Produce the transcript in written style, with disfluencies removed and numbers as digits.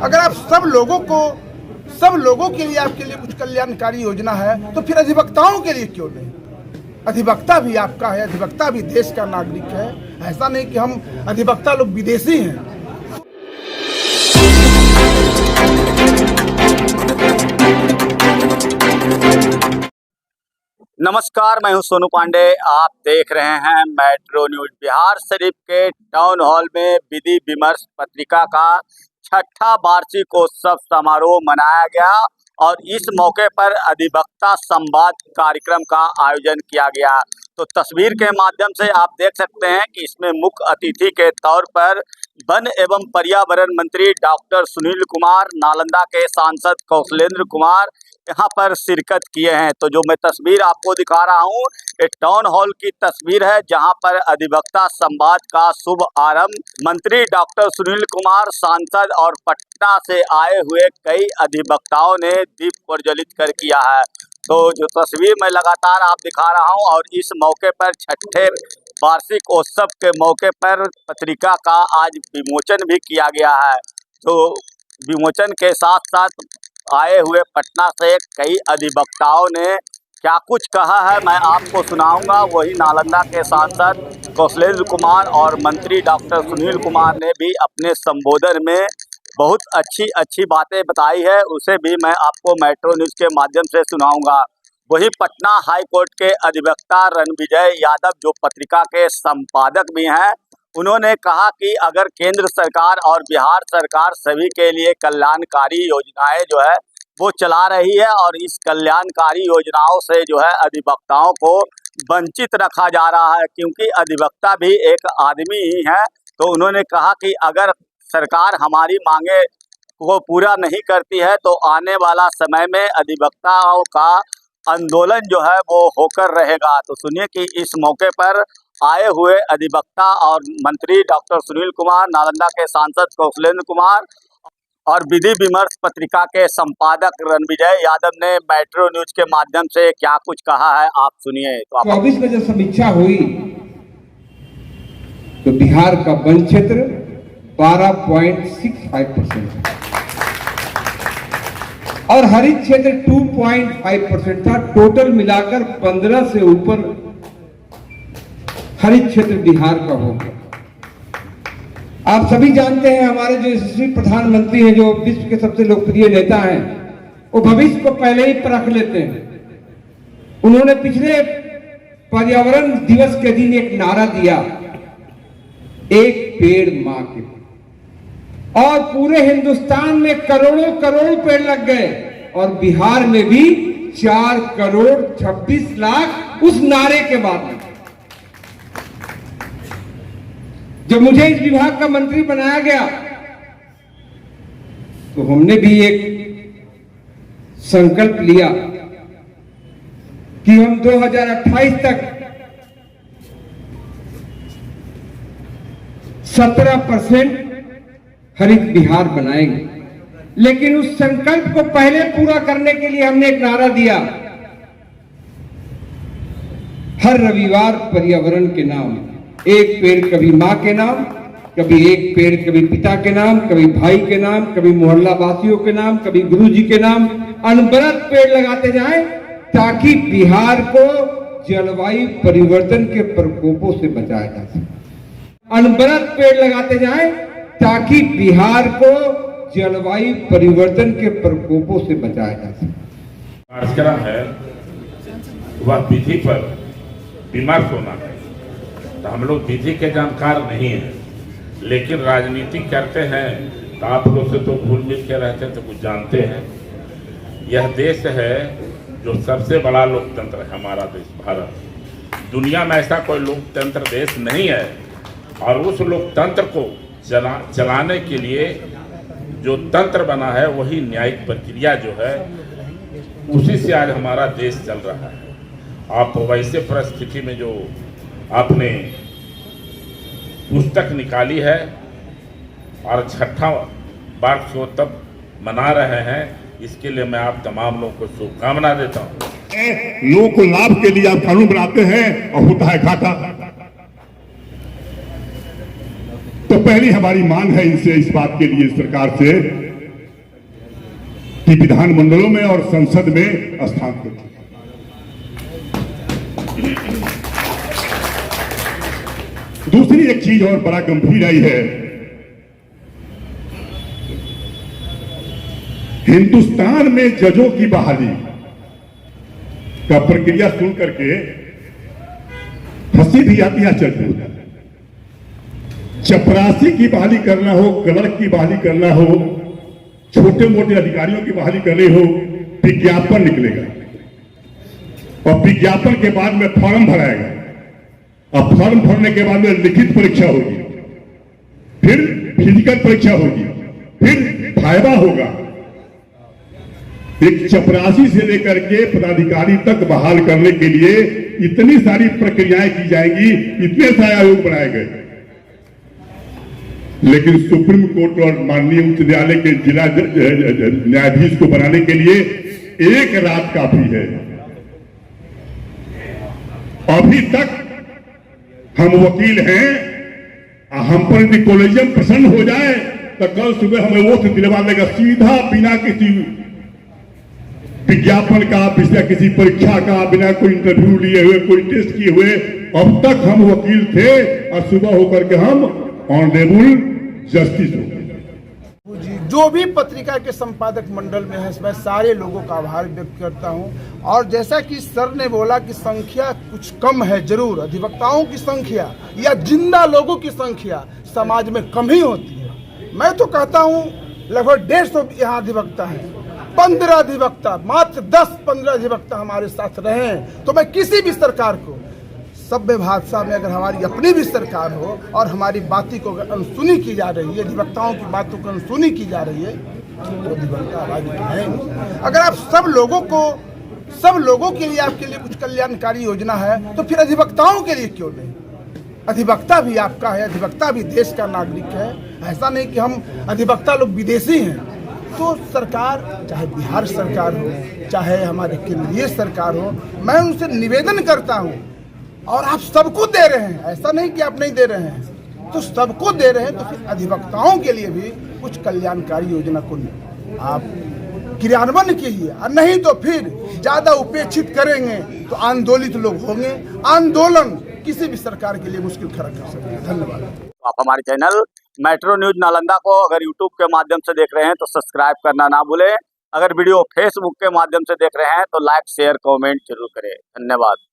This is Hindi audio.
अगर आप सब लोगों के लिए आपके लिए कुछ कल्याणकारी योजना है तो फिर अधिवक्ताओं के लिए क्यों नहीं? अधिवक्ता भी आपका है, अधिवक्ता भी देश का नागरिक है। ऐसा नहीं कि हम अधिवक्ता लोग विदेशी हैं। नमस्कार, मैं हूं सोनू पांडे। आप देख रहे हैं मेट्रो न्यूज। बिहार शरीफ के टाउन हॉल में विधि विमर्श पत्रिका का 6ठा वार्षिकोत्सव समारोह मनाया गया और इस मौके पर अधिवक्ता संवाद कार्यक्रम का आयोजन किया गया। तो तस्वीर के माध्यम से आप देख सकते हैं कि इसमें मुख्य अतिथि के तौर पर वन एवं पर्यावरण मंत्री डॉक्टर सुनील कुमार, नालंदा के सांसद कौशलेंद्र कुमार यहाँ पर शिरकत किए हैं। तो जो मैं तस्वीर आपको दिखा रहा हूँ, ये टाउन हॉल की तस्वीर है जहाँ पर अधिवक्ता संवाद का शुभ आरंभ मंत्री डॉक्टर सुनील कुमार, सांसद और पटना से आए हुए कई अधिवक्ताओं ने दीप प्रज्वलित कर किया है। तो जो तस्वीर मैं लगातार आप दिखा रहा हूँ और इस मौके पर 6ठे वार्षिकोत्सव के मौके पर पत्रिका का आज विमोचन भी किया गया है। तो विमोचन के साथ साथ आए हुए पटना से कई अधिवक्ताओं ने क्या कुछ कहा है मैं आपको सुनाऊंगा। वही नालंदा के सांसद कौशलेंद्र कुमार और मंत्री डॉक्टर सुनील कुमार ने भी अपने संबोधन में बहुत अच्छी बातें बताई है, उसे भी मैं आपको मेट्रो न्यूज़ के माध्यम से सुनाऊंगा। वही पटना हाई कोर्ट के अधिवक्ता रणविजय यादव, जो पत्रिका के संपादक भी हैं, उन्होंने कहा कि अगर केंद्र सरकार और बिहार सरकार सभी के लिए कल्याणकारी योजनाएं जो है वो चला रही है और इस कल्याणकारी योजनाओं से जो है अधिवक्ताओं को वंचित रखा जा रहा है, क्योंकि अधिवक्ता भी एक आदमी ही है। तो उन्होंने कहा कि अगर सरकार हमारी मांगे को पूरा नहीं करती है तो आने वाला समय में अधिवक्ताओं का आंदोलन जो है वो होकर रहेगा। तो सुनिए कि इस मौके पर आए हुए अधिवक्ता और मंत्री डॉक्टर सुनील कुमार, नालंदा के सांसद कौशलेंद्र कुमार और विधि विमर्श पत्रिका के संपादक रणविजय यादव ने मेट्रो न्यूज के माध्यम से क्या कुछ कहा है, आप सुनिए। तो 24 में जब समीक्षा हुई तो बिहार का वन क्षेत्र 12.65% और हरित क्षेत्र 2.5% था। टोटल मिलाकर 15 से ऊपर हरित क्षेत्र बिहार का होगा। आप सभी जानते हैं हमारे जो यशस्वी प्रधानमंत्री हैं, जो विश्व के सबसे लोकप्रिय नेता हैं, वो भविष्य को पहले ही परख लेते हैं। उन्होंने पिछले पर्यावरण दिवस के दिन एक नारा दिया, एक पेड़ मां के, और पूरे हिंदुस्तान में करोड़ों करोड़ पेड़ लग गए और बिहार में भी 4 करोड़ 26 लाख उस नारे के बाद। जब मुझे इस विभाग का मंत्री बनाया गया तो हमने भी एक संकल्प लिया कि हम 2028 तक 17% हरित बिहार बनाएंगे। लेकिन उस संकल्प को पहले पूरा करने के लिए हमने एक नारा दिया, हर रविवार पर्यावरण के नाम एक पेड़, कभी मां के नाम, कभी एक पेड़ कभी पिता के नाम, कभी भाई के नाम, कभी मोहल्ला वासियों के नाम, कभी गुरुजी के नाम, अनवरत पेड़ लगाते जाएं ताकि बिहार को जलवायु परिवर्तन के प्रकोपों से बचाया जा सके। अनवरत पेड़ लगाते जाएं ताकि बिहार को जलवायु परिवर्तन के प्रकोपों से बचाया जा सके। कार्यक्रम है वह विधि पर विमर्श होना है। तो हम लोग विधि के जानकार नहीं हैं, लेकिन राजनीति करते हैं तो आप लोग से तो घुल मिल के रहते हैं तो कुछ जानते हैं। यह देश है जो सबसे बड़ा लोकतंत्र है, हमारा देश भारत। दुनिया में ऐसा कोई लोकतंत्र देश नहीं है और उस लोकतंत्र को चलाने के लिए जो तंत्र बना है वही न्यायिक प्रक्रिया जो है, उसी से आज हमारा देश चल रहा है। आप वैसे परिस्थिति में जो आपने पुस्तक निकाली है और 6ठा वार्षिकोत्सव मना रहे हैं, इसके लिए मैं आप तमाम लोगों को शुभकामना देता हूँ। लोगों को लाभ के लिए आप कानून बनाते हैं और होता है घाटा। तो पहली हमारी मांग है इनसे, इस बात के लिए सरकार से कि विधानमंडलों में और संसद में स्थान कर चुका। दूसरी एक चीज और बड़ा गंभीर आई है, हिंदुस्तान में जजों की बहाली का प्रक्रिया सुन करके हंसी भी आती है, चलती होता है। चपरासी की बहाली करना हो, क्लर्क की बहाली करना हो, छोटे मोटे अधिकारियों की बहाली करनी हो, विज्ञापन निकलेगा और विज्ञापन के बाद में फॉर्म भराएगा और फॉर्म भरने के बाद में लिखित परीक्षा होगी, फिर फिजिकल परीक्षा होगी, फिर वाइवा होगा। एक चपरासी से लेकर के पदाधिकारी तक बहाल करने के लिए इतनी सारी प्रक्रियाएं की जाएंगी, इतने सारे आयोग बनाए गए, लेकिन सुप्रीम कोर्ट और माननीय उच्च न्यायालय के जिला न्यायाधीश को बनाने के लिए एक रात काफी है। अभी तक हम वकील हैं, हम पर यदि कॉलेजियम प्रसन्न हो जाए तो कल सुबह हमें वो दिलवा देगा सीधा, बिना किसी विज्ञापन का, बिना किसी परीक्षा का, बिना कोई इंटरव्यू लिए हुए, कोई टेस्ट किए हुए। अब तक हम वकील थे और सुबह होकर के हम ऑनरेबल जस्टिस हो गए। जी, जो भी पत्रिका के संपादक मंडल में है, मैं सारे लोगों का आभार व्यक्त करता हूं। और जैसा कि सर ने बोला कि संख्या कुछ कम है, जरूर अधिवक्ताओं की संख्या या जिंदा लोगों की संख्या समाज में कम ही होती है। मैं तो कहता हूं लगभग 150 यहाँ अधिवक्ता हैं, 15 अधिवक्ता, मात्र 10-15 अधिवक्ता हमारे साथ रहे तो मैं किसी भी सरकार को, सभ्य भाषा में अगर हमारी अपनी भी सरकार हो और हमारी बातों को अगर अनसुनी की जा रही है, अधिवक्ताओं की बातों को अनसुनी की जा रही है, तो अधिवक्ता आवाज उठाएंगे। अगर आप सब लोगों के लिए आपके लिए कुछ कल्याणकारी योजना है तो फिर अधिवक्ताओं के लिए क्यों नहीं? अधिवक्ता भी आपका है, अधिवक्ता भी देश का नागरिक है। ऐसा नहीं कि हम अधिवक्ता लोग विदेशी हैं। तो सरकार, चाहे बिहार सरकार हो, चाहे हमारे केंद्रीय सरकार हो, मैं उनसे निवेदन करता हूं, और आप सबको दे रहे हैं, ऐसा नहीं कि आप नहीं दे रहे हैं, तो सबको दे रहे हैं, तो फिर अधिवक्ताओं के लिए भी कुछ कल्याणकारी योजना को आप क्रियान्वयन कीजिए। और नहीं तो फिर ज्यादा उपेक्षित करेंगे तो आंदोलित लोग होंगे, आंदोलन किसी भी सरकार के लिए मुश्किल खड़ा कर सकते हैं। धन्यवाद। आप हमारे चैनल मेट्रो न्यूज नालंदा को अगर यूट्यूब के माध्यम से देख रहे हैं तो सब्सक्राइब करना ना भूलें। अगर वीडियो फेसबुक के माध्यम से देख रहे हैं तो लाइक, शेयर, कमेंट जरूर करें। धन्यवाद।